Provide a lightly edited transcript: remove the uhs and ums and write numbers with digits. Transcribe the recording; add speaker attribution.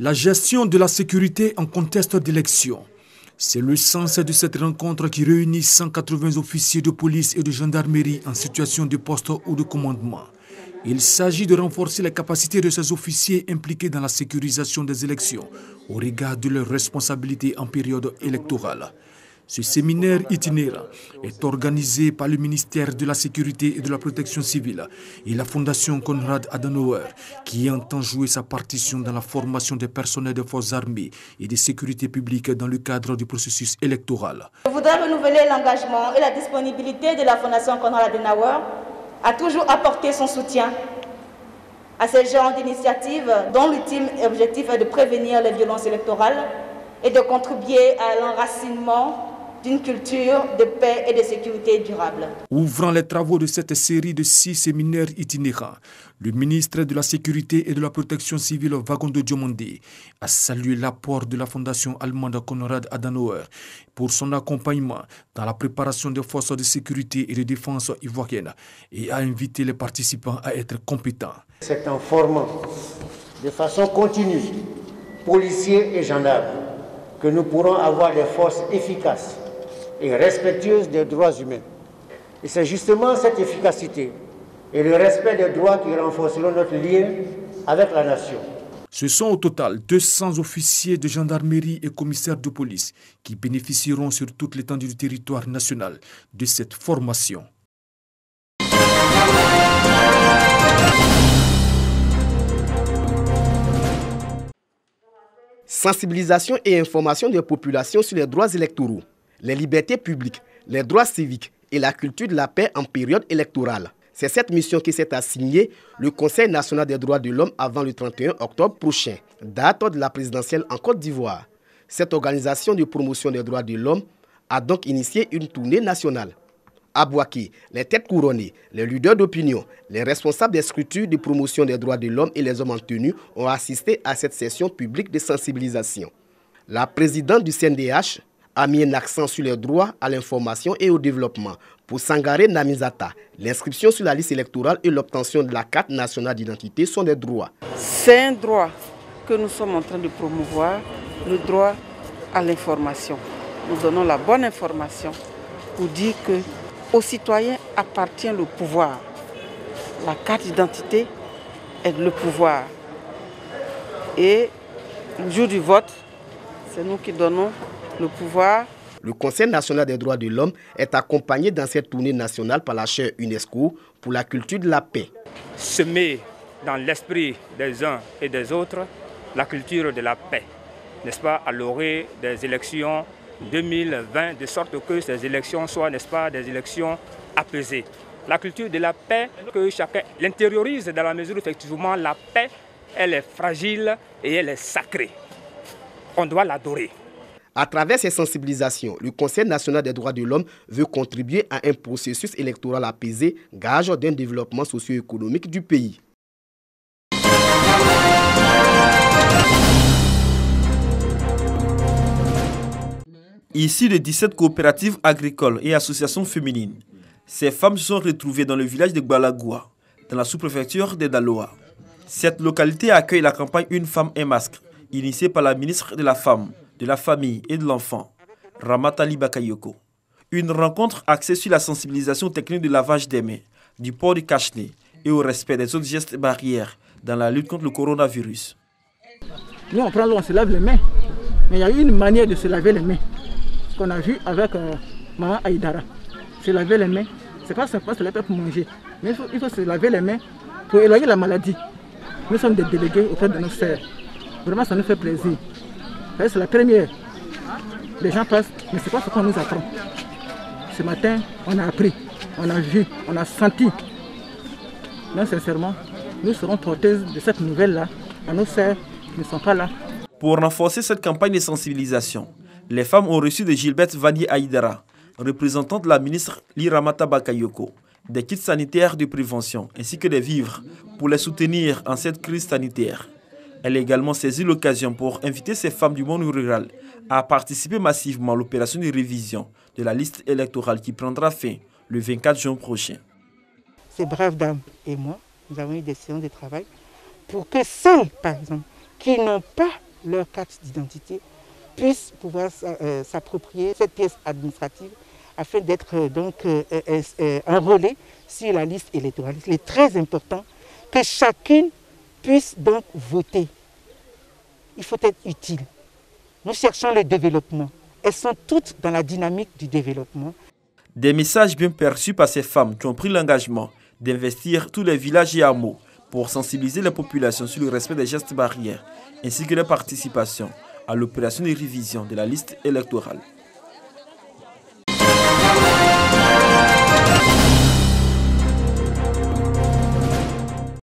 Speaker 1: La gestion de la sécurité en contexte d'élection. C'est le sens de cette rencontre qui réunit 180 officiers de police et de gendarmerie en situation de poste ou de commandement. Il s'agit de renforcer les capacités de ces officiers impliqués dans la sécurisation des élections au regard de leurs responsabilités en période électorale. Ce séminaire itinérant est organisé par le ministère de la Sécurité et de la Protection civile et la Fondation Konrad Adenauer, qui entend jouer sa partition dans la formation des personnels des forces armées et de sécurité publique dans le cadre du processus électoral.
Speaker 2: Je voudrais renouveler l'engagement et la disponibilité de la Fondation Konrad Adenauer à toujours apporter son soutien à ces genres d'initiatives dont l'ultime objectif est de prévenir les violences électorales et de contribuer à l'enracinement d'une culture de paix et de sécurité durable.
Speaker 1: Ouvrant les travaux de cette série de 6 séminaires itinérants, le ministre de la Sécurité et de la Protection civile, Wagondo Diomandé, a salué l'apport de la Fondation allemande Konrad Adenauer pour son accompagnement dans la préparation des forces de sécurité et de défense ivoiriennes et a invité les participants à être compétents.
Speaker 3: C'est en formant de façon continue policiers et gendarmes que nous pourrons avoir des forces efficaces et respectueuses des droits humains. Et c'est justement cette efficacité et le respect des droits qui renforceront notre lien avec la nation.
Speaker 1: Ce sont au total 200 officiers de gendarmerie et commissaires de police qui bénéficieront sur toute l'étendue du territoire national de cette formation.
Speaker 4: Sensibilisation et information des populations sur les droits électoraux, les libertés publiques, les droits civiques et la culture de la paix en période électorale. C'est cette mission qui s'est assignée le Conseil national des droits de l'homme avant le 31 octobre prochain, date de la présidentielle en Côte d'Ivoire. Cette organisation de promotion des droits de l'homme a donc initié une tournée nationale. À Bouaké, les têtes couronnées, les leaders d'opinion, les responsables des structures de promotion des droits de l'homme et les hommes en tenue ont assisté à cette session publique de sensibilisation. La présidente du CNDH a mis un accent sur les droits à l'information et au développement. Pour Sangaré Namizata, l'inscription sur la liste électorale et l'obtention de la carte nationale d'identité sont des droits.
Speaker 5: C'est un droit que nous sommes en train de promouvoir, le droit à l'information. Nous donnons la bonne information pour dire que aux citoyens appartient le pouvoir. La carte d'identité est le pouvoir. Et le jour du vote, c'est nous qui donnons le pouvoir.
Speaker 4: Le Conseil national des droits de l'homme est accompagné dans cette tournée nationale par la chaire UNESCO pour la culture de la paix.
Speaker 6: Semer dans l'esprit des uns et des autres la culture de la paix, n'est-ce pas, à l'orée des élections 2020, de sorte que ces élections soient, n'est-ce pas, des élections apaisées. La culture de la paix, que chacun l'intériorise dans la mesure où effectivement la paix, elle est fragile et elle est sacrée. On doit l'adorer.
Speaker 4: À travers ces sensibilisations, le Conseil national des droits de l'homme veut contribuer à un processus électoral apaisé, gage d'un développement socio-économique du pays.
Speaker 7: Ici de 17 coopératives agricoles et associations féminines, ces femmes se sont retrouvées dans le village de Gbalagoua, dans la sous-préfecture de Daloa. Cette localité accueille la campagne Une femme, un masque, initiée par la ministre de la Femme, de la Famille et de l'Enfant, Ramatali Bakayoko. Une rencontre axée sur la sensibilisation technique du lavage des mains, du port du cache-nez et au respect des autres gestes barrières dans la lutte contre le coronavirus.
Speaker 8: Nous, on prend l'eau, on se lave les mains. Mais il y a une manière de se laver les mains. Ce qu'on a vu avec Maman Aïdara. Se laver les mains, c'est pas simplement se laver pour manger. Mais il faut se laver les mains pour éloigner la maladie. Nous sommes des délégués auprès de nos sœurs. Vraiment, ça nous fait plaisir. C'est la première. Les gens passent, mais c'est pas ce qu'on nous apprend. Ce matin, on a appris, on a vu, on a senti. Donc sincèrement, nous serons porteuses de cette nouvelle-là à nos sœurs qui ne sont pas là.
Speaker 7: Pour renforcer cette campagne de sensibilisation, les femmes ont reçu de Gilberte Vani Aïdara, représentante de la ministre Liramata Bakayoko, des kits sanitaires de prévention ainsi que des vivres pour les soutenir en cette crise sanitaire. Elle a également saisi l'occasion pour inviter ces femmes du monde rural à participer massivement à l'opération de révision de la liste électorale qui prendra fin le 24 juin prochain.
Speaker 9: Ces braves dames et moi, nous avons eu des séances de travail pour que celles, par exemple, qui n'ont pas leur carte d'identité, puissent pouvoir s'approprier cette pièce administrative afin d'être donc enrôlés sur la liste électorale. Il est très important que chacune puisse donc voter. Il faut être utile. Nous cherchons le développement. Elles sont toutes dans la dynamique du développement.
Speaker 7: Des messages bien perçus par ces femmes qui ont pris l'engagement d'investir tous les villages et hameaux pour sensibiliser les populations sur le respect des gestes barrières ainsi que leur participation à l'opération de révision de la liste électorale.